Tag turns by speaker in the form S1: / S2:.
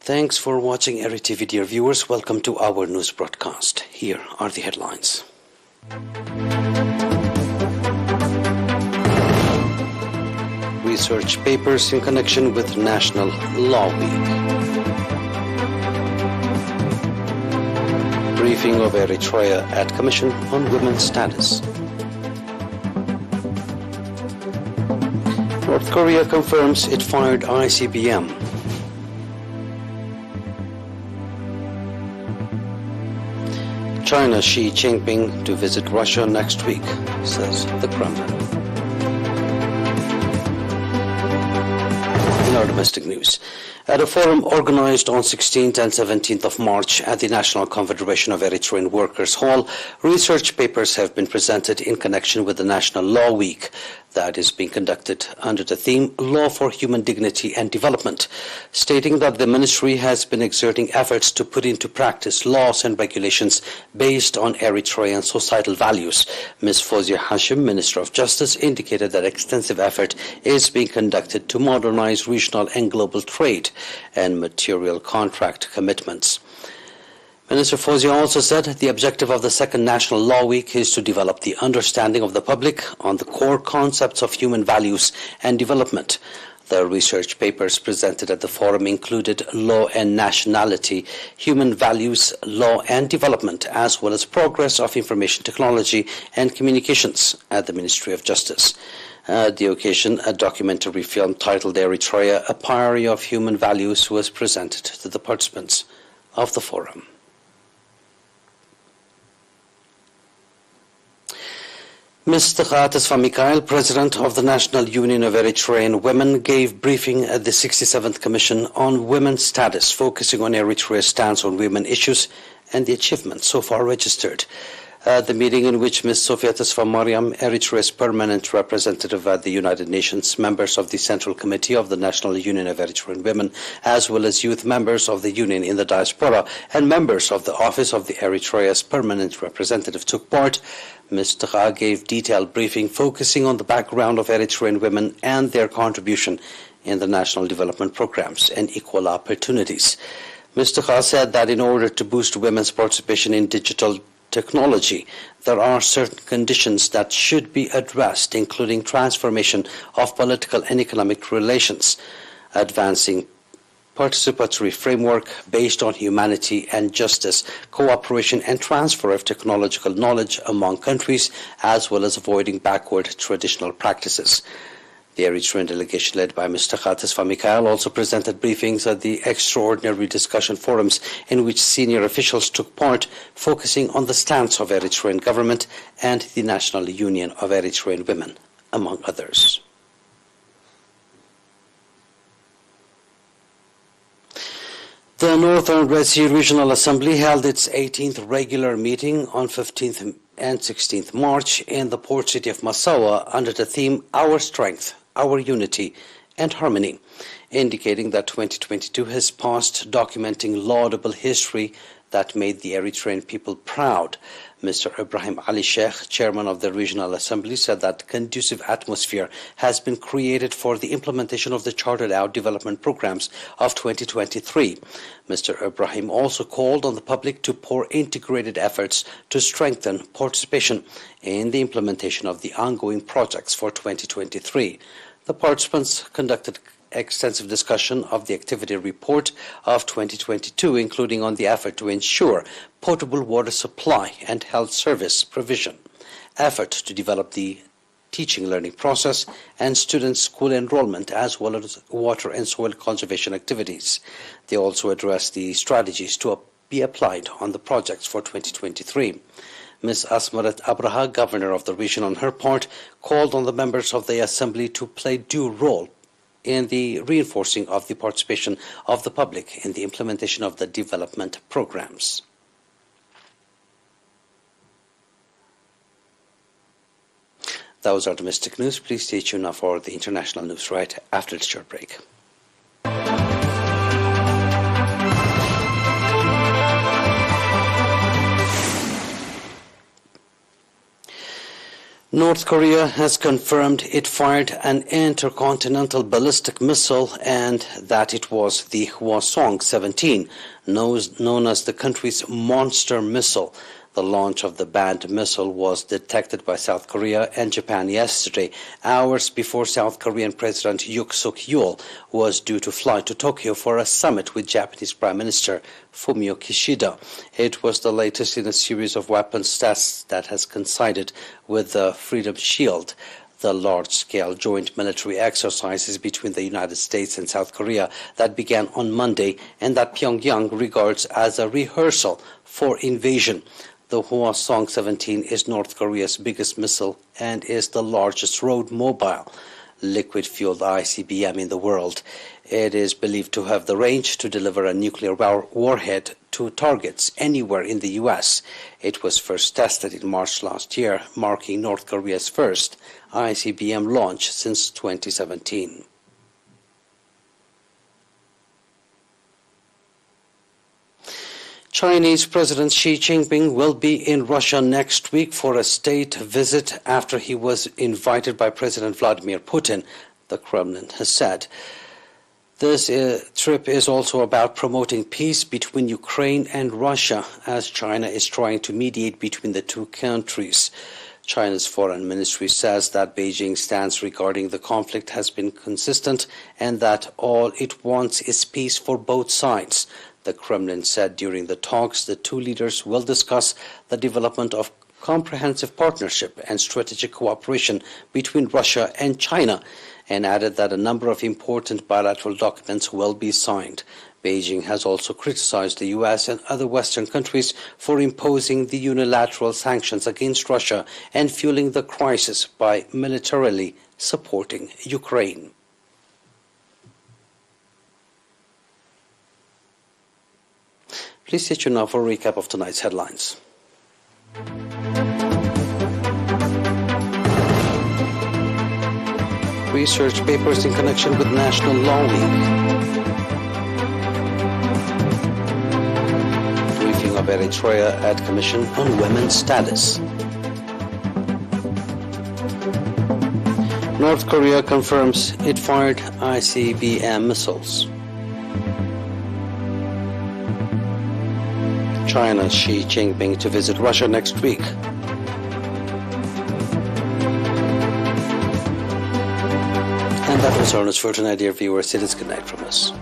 S1: Thanks for watching ERi-TV, dear viewers. Welcome to our news broadcast. Here are the headlines. Research papers in connection with National Law Week. Briefing of Eritrea at Commission on Women's Status. North Korea confirms it fired ICBM. China Xi Jinping to visit Russia next week, says the Kremlin. In our domestic news, at a forum organized on 16th and 17th of March at the National Confederation of Eritrean Workers Hall, research papers have been presented in connection with the National Law Week that is being conducted under the theme Law for Human Dignity and Development, stating that the ministry has been exerting efforts to put into practice laws and regulations based on Eritrean societal values. Ms. Fawzia Hashim, Minister of Justice, indicated that extensive effort is being conducted to modernize regional and global trade and material contract commitments. Minister Fawzia also said the objective of the second National Law Week is to develop the understanding of the public on the core concepts of human values and development. The research papers presented at the forum included Law and Nationality, Human Values, Law and Development, as well as Progress of Information Technology and Communications at the Ministry of Justice. At the occasion, a documentary film titled Eritrea, A Priory of Human Values was presented to the participants of the forum. Ms. Tesfa Mikhail, President of the National Union of Eritrean Women, gave briefing at the 67th Commission on Women's Status, focusing on Eritrea's stance on women issues and the achievements so far registered. The meeting, in which Ms. Sofia Tesfa Mariam, Eritrea's permanent representative at the United Nations, members of the Central Committee of the National Union of Eritrean Women, as well as youth members of the Union in the diaspora and members of the Office of the Eritrea's permanent representative took part, Ms. Tesfa gave detailed briefing focusing on the background of Eritrean women and their contribution in the national development programs and equal opportunities. Ms. Tesfa said that in order to boost women's participation in digital technology, there are certain conditions that should be addressed, including transformation of political and economic relations, advancing participatory framework based on humanity and justice, cooperation and transfer of technological knowledge among countries, as well as avoiding backward traditional practices. The Eritrean delegation led by Mr. Tesfa Mikhail also presented briefings at the extraordinary discussion forums in which senior officials took part, focusing on the stance of Eritrean government and the National Union of Eritrean Women, among others. The Northern Red Sea Regional Assembly held its 18th regular meeting on 15th and 16th March in the port city of Massawa under the theme Our Strength, Our Unity and Harmony, indicating that 2022 has passed documenting laudable history that made the Eritrean people proud. Mr. Ibrahim Ali Sheikh, chairman of the Regional Assembly, said that conducive atmosphere has been created for the implementation of the chartered out development programs of 2023. Mr. Ibrahim also called on the public to pour integrated efforts to strengthen participation in the implementation of the ongoing projects for 2023. The participants conducted extensive discussion of the activity report of 2022, including on the effort to ensure potable water supply and health service provision, effort to develop the teaching-learning process and student school enrollment, as well as water and soil conservation activities. They also addressed the strategies to be applied on the projects for 2023. Ms. Asmarat Abraha, governor of the region, on her part, called on the members of the Assembly to play due role in the reinforcing of the participation of the public in the implementation of the development programs. That was our domestic news. Please stay tuned now for the international news right after the short break. North Korea has confirmed it fired an intercontinental ballistic missile and that it was the Hwasong-17, known as the country's monster missile. The launch of the banned missile was detected by South Korea and Japan yesterday, hours before South Korean President Yoon Suk-yeol was due to fly to Tokyo for a summit with Japanese Prime Minister Fumio Kishida. It was the latest in a series of weapons tests that has coincided with the Freedom Shield, the large-scale joint military exercises between the United States and South Korea that began on Monday and that Pyongyang regards as a rehearsal for invasion. The Hwasong-17 is North Korea's biggest missile and is the largest road-mobile liquid-fueled ICBM in the world. It is believed to have the range to deliver a nuclear warhead to targets anywhere in the U.S. It was first tested in March last year, marking North Korea's first ICBM launch since 2017. Chinese President Xi Jinping will be in Russia next week for a state visit after he was invited by President Vladimir Putin, the Kremlin has said. This trip is also about promoting peace between Ukraine and Russia, as China is trying to mediate between the two countries. China's foreign ministry says that Beijing's stance regarding the conflict has been consistent and that all it wants is peace for both sides. The Kremlin said during the talks the two leaders will discuss the development of comprehensive partnership and strategic cooperation between Russia and China, and added that a number of important bilateral documents will be signed. Beijing has also criticized the U.S. and other Western countries for imposing the unilateral sanctions against Russia and fueling the crisis by militarily supporting Ukraine. Please stay tuned now for a recap of tonight's headlines. Research papers in connection with National Law Week. Briefing of Eritrea at Commission on Women's Status. North Korea confirms it fired ICBM missiles. China's Xi Jinping to visit Russia next week. And that was our news for tonight, dear viewers. It is good night from us.